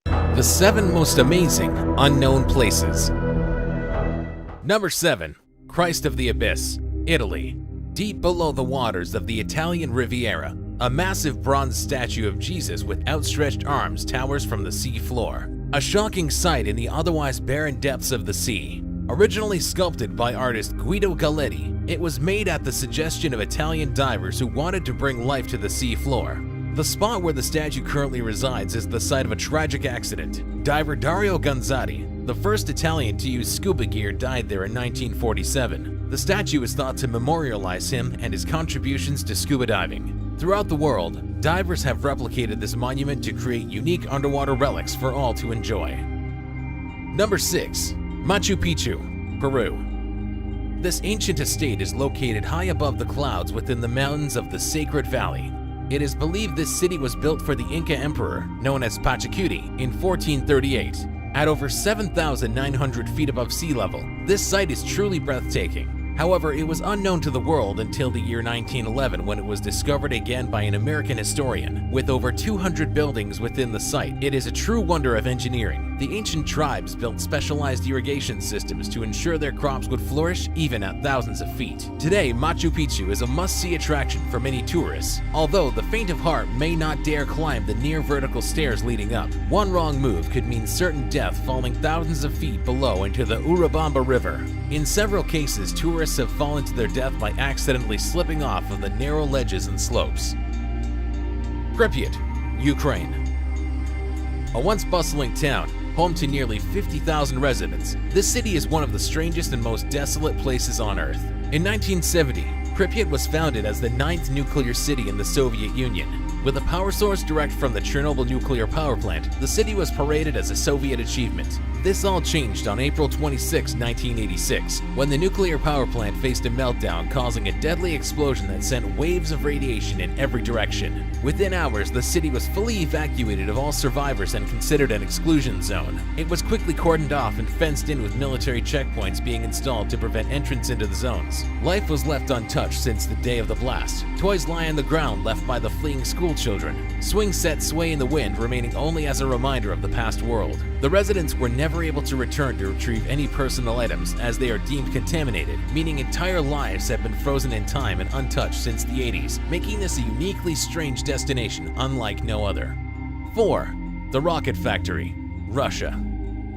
The 7 most amazing unknown places. Number 7. Christ of the Abyss, Italy. Deep below the waters of the Italian Riviera, a massive bronze statue of Jesus with outstretched arms towers from the sea floor. A shocking sight in the otherwise barren depths of the sea. Originally sculpted by artist Guido Galletti, it was made at the suggestion of Italian divers who wanted to bring life to the sea floor. The spot where the statue currently resides is the site of a tragic accident. Diver Dario Gonzatti, the first Italian to use scuba gear, died there in 1947. The statue is thought to memorialize him and his contributions to scuba diving. Throughout the world, divers have replicated this monument to create unique underwater relics for all to enjoy. Number 6. Machu Picchu, Peru. This ancient estate is located high above the clouds within the mountains of the Sacred Valley. It is believed this city was built for the Inca emperor, known as Pachacuti, in 1438. At over 7,900 feet above sea level, this site is truly breathtaking. However, it was unknown to the world until the year 1911 when it was discovered again by an American historian. With over 200 buildings within the site, it is a true wonder of engineering. The ancient tribes built specialized irrigation systems to ensure their crops would flourish even at thousands of feet. Today, Machu Picchu is a must-see attraction for many tourists, although the faint of heart may not dare climb the near vertical stairs leading up. One wrong move could mean certain death, falling thousands of feet below into the Urubamba River. In several cases, tourists have fallen to their death by accidentally slipping off of the narrow ledges and slopes. Pripyat, Ukraine. A once bustling town, home to nearly 50,000 residents, this city is one of the strangest and most desolate places on Earth. In 1970, Pripyat was founded as the 9th nuclear city in the Soviet Union. With a power source direct from the Chernobyl nuclear power plant, the city was paraded as a Soviet achievement. This all changed on April 26, 1986, when the nuclear power plant faced a meltdown, causing a deadly explosion that sent waves of radiation in every direction. Within hours, the city was fully evacuated of all survivors and considered an exclusion zone. It was quickly cordoned off and fenced in with military checkpoints being installed to prevent entrance into the zones. Life was left untouched since the day of the blast. Toys lie on the ground left by the fleeing school children. Swing sets sway in the wind, remaining only as a reminder of the past world. The residents were never able to return to retrieve any personal items as they are deemed contaminated, meaning entire lives have been frozen in time and untouched since the 80s, making this a uniquely strange destination unlike no other. 4. The Rocket Factory, Russia.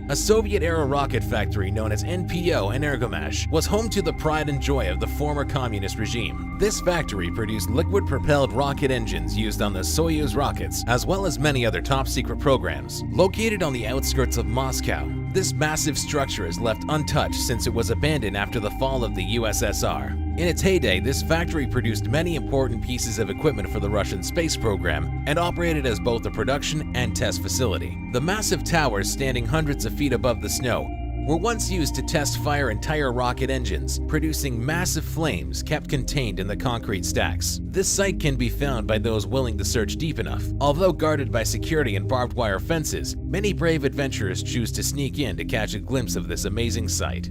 A Soviet-era rocket factory known as NPO Energomash was home to the pride and joy of the former communist regime. This factory produced liquid-propelled rocket engines used on the Soyuz rockets, as well as many other top-secret programs. Located on the outskirts of Moscow, this massive structure is left untouched since it was abandoned after the fall of the USSR. In its heyday, this factory produced many important pieces of equipment for the Russian space program and operated as both a production and test facility. The massive towers, standing hundreds of feet above the snow, were once used to test fire entire rocket engines, producing massive flames kept contained in the concrete stacks. This site can be found by those willing to search deep enough. Although guarded by security and barbed wire fences, many brave adventurers choose to sneak in to catch a glimpse of this amazing sight.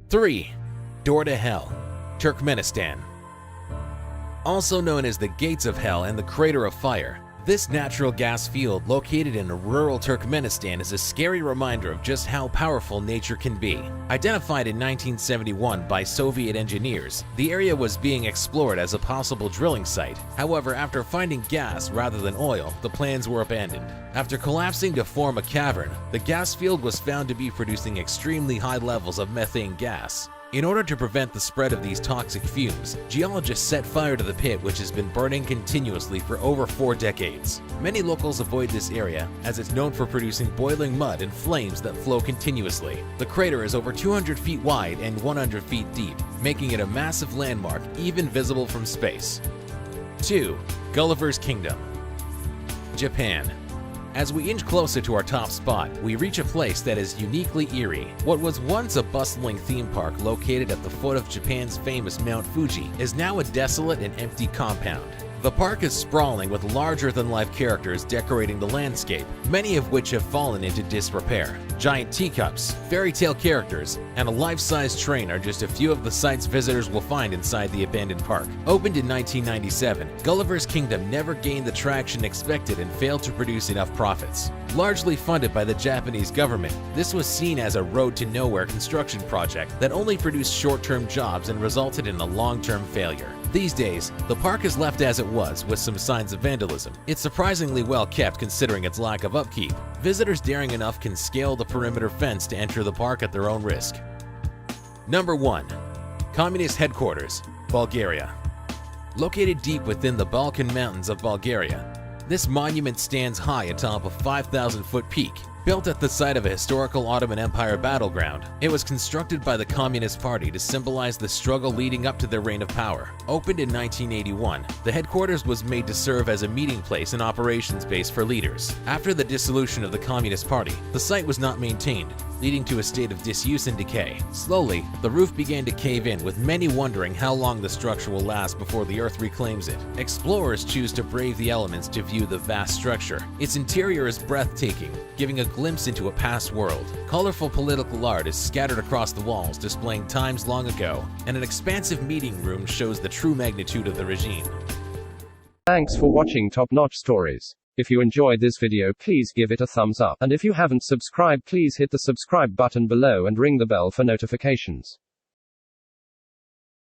3. Door to Hell, Turkmenistan. Also known as the Gates of Hell and the Crater of Fire, this natural gas field located in rural Turkmenistan is a scary reminder of just how powerful nature can be. Identified in 1971 by Soviet engineers, the area was being explored as a possible drilling site. However, after finding gas rather than oil, the plans were abandoned. After collapsing to form a cavern, the gas field was found to be producing extremely high levels of methane gas. In order to prevent the spread of these toxic fumes, geologists set fire to the pit, which has been burning continuously for over 4 decades. Many locals avoid this area as it's known for producing boiling mud and flames that flow continuously. The crater is over 200 feet wide and 100 feet deep, making it a massive landmark even visible from space. 2. Gulliver's Kingdom, Japan. As we inch closer to our top spot, we reach a place that is uniquely eerie. What was once a bustling theme park located at the foot of Japan's famous Mount Fuji is now a desolate and empty compound. The park is sprawling with larger-than-life characters decorating the landscape, many of which have fallen into disrepair. Giant teacups, fairy tale characters, and a life-size train are just a few of the sights visitors will find inside the abandoned park. Opened in 1997, Gulliver's Kingdom never gained the traction expected and failed to produce enough profits. Largely funded by the Japanese government, this was seen as a road-to-nowhere construction project that only produced short-term jobs and resulted in a long-term failure. These days, the park is left as it was, with some signs of vandalism. It's surprisingly well kept considering its lack of upkeep. Visitors daring enough can scale the perimeter fence to enter the park at their own risk. Number 1. Communist Headquarters, Bulgaria. Located deep within the Balkan Mountains of Bulgaria, this monument stands high atop a 5,000-foot peak. Built at the site of a historical Ottoman Empire battleground, it was constructed by the Communist Party to symbolize the struggle leading up to their reign of power. Opened in 1981, the headquarters was made to serve as a meeting place and operations base for leaders. After the dissolution of the Communist Party, the site was not maintained, leading to a state of disuse and decay. Slowly, the roof began to cave in, with many wondering how long the structure will last before the earth reclaims it. Explorers choose to brave the elements to view the vast structure. Its interior is breathtaking, giving a glimpse into a past world. Colorful political art is scattered across the walls, displaying times long ago, and an expansive meeting room shows the true magnitude of the regime. Thanks for watching Top-Notch Stories. If you enjoyed this video, please give it a thumbs up, and if you haven't subscribed, please hit the subscribe button below and ring the bell for notifications.